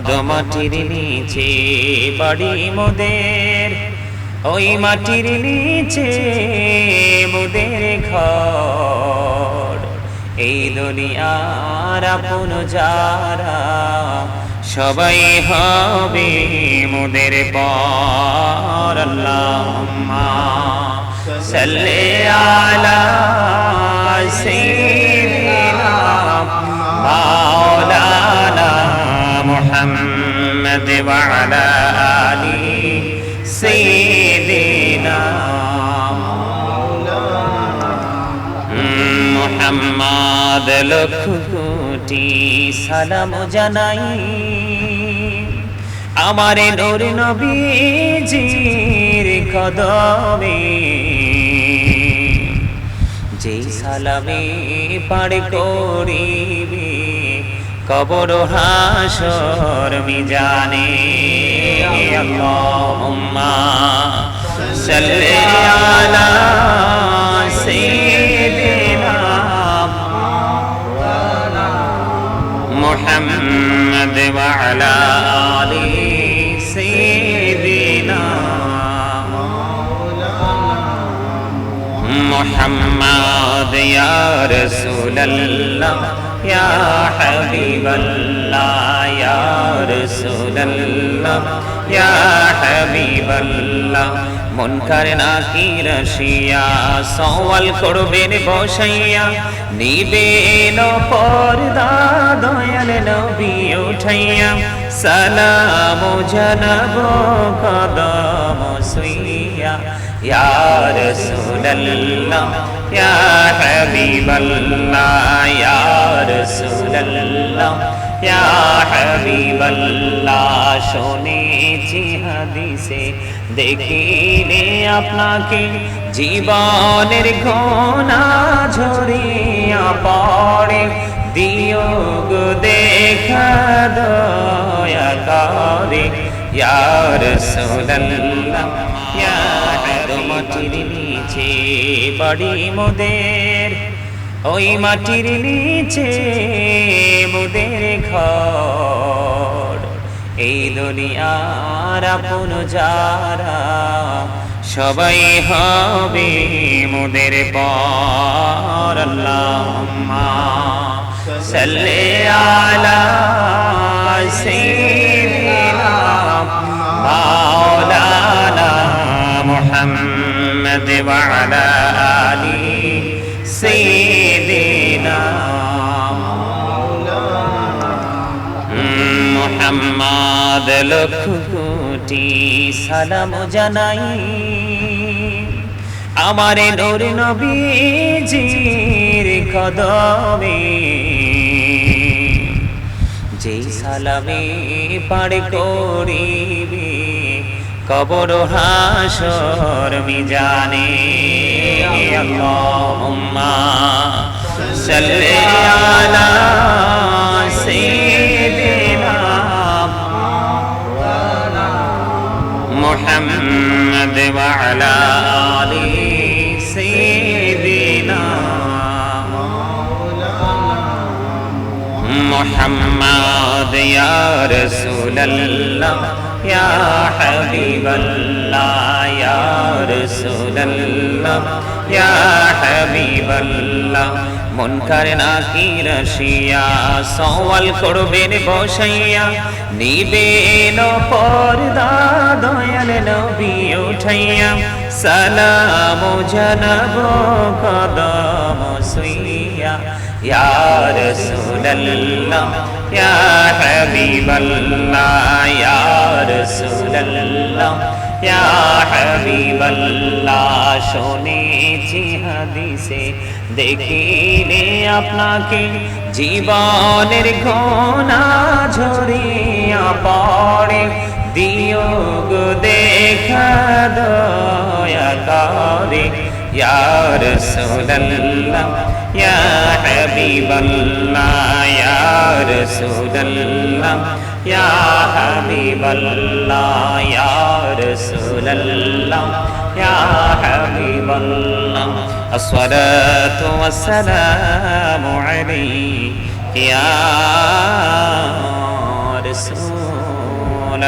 মাটির নিচে বাড়ি মোদের, ওই মাটির নিচে মোদের ঘর। এই দুনিয়ার আপন যারা সবাই হবে মোদের পর। আল্লাহুম্মা সাল্লি আলা সাইয়্যিদিনা মাওলানা মুহাম্মদ ওয়া আলা আলি সাইয়্যিদিনা মুহাম্মদ। লক্ষ কোটি সালাম জানাই আমার নূর নবীজির কদমে, যেই সালামে পার করিবে কবর হাসর মিজানে। আল্লাহুম্মা সাল্লি আলা সাইয়্যিদিনা মুহাম্মদ ওয়া আলা আলি সাইয়্যিদিনা মুহাম্মদ। ইয়া রাসূলুল্লাহ ইয়া হাবিবাল্লাহ, ইয়া রাসূলুল্লাহ ইয়া হাবিবাল্লাহ। মুনকার নাকির আসিয়া সওয়াল করবেন বসাইয়া, নিবেন পর্দা দয়াল নবী উঠাইয়া, সালাম জানাবো কদম ছুঁইয়া। ইয়া রাসূলুল্লাহ ইয়া হাবিবাল্লাহ, ইয়া রাসূলুল্লাহ ইয়া হাবিবাল্লাহ। শুনেছি হাদিসে দেখিলে আপনাকে জীবনের ঘোনা ঝরিয়া পড়ে, দিও গো দেখা দয়া করে। ইয়া রাসূলুল্লাহ ইয়া মাটির নিচে বাড়ি মোদের, ওই মাটির নিচে মোদের ঘর। এই দুনিয়ার আপন যারা সবাই হবে মোদের পর। আল্লাহুম্মা সাল্লি আলা সাইয়্যিদিনা মাওলানা মুহাম্মদ ওয়া আলা আলি সাইয়্যিদিনা মুহাম্মদ। লক্ষ কোটি সালাম জানাই আমার নূর নবীজির কদমে, যেই সালামে পার করিবে কবর হাসর মিজানে। আল্লাহুম্মা সাল্লি আলা সাইয়্যিদিনা মুহাম্মদ ওয়া আলা আলি সাইয়্যিদিনা মুহাম্মদ। ইয়া রাসূলুল্লাহ ইয়া হাবিবাল্লাহ, ইয়া রাসূলুল্লাহ ইয়া হাবিবাল্লাহ। মুনকার নাকির আসিয়া সওয়াল করবেন বসাইয়া, নিবেন পর্দা দয়াল নবী উঠাইয়া, সালাম জানাবো কদম ছুঁইয়া। ইয়া রাসূলুল্লাহ ইয়া হাবিবাল্লাহ, ইয়া রাসূলুল্লাহ ইয়া হাবিবাল্লাহ। শুনেছি হাদিসে দেখিলে আপনাকে জীবনের ঘোনা ঝরিয়া পড়ে, দিও গো দেখা দয়া করে। ইয়া রাসূলুল্লাহ ইয়া হাবিবাল্লাহ, ইয়া রাসূলুল্লাহ ইয়া হাবিবাল্লাহ, ইয়া রাসূলুল্লাহ ইয়া হাবিবাল্লাহ। আসসালাতু ওয়াসসালামু আলাইকা ইয়া রাসূলুল্লাহ।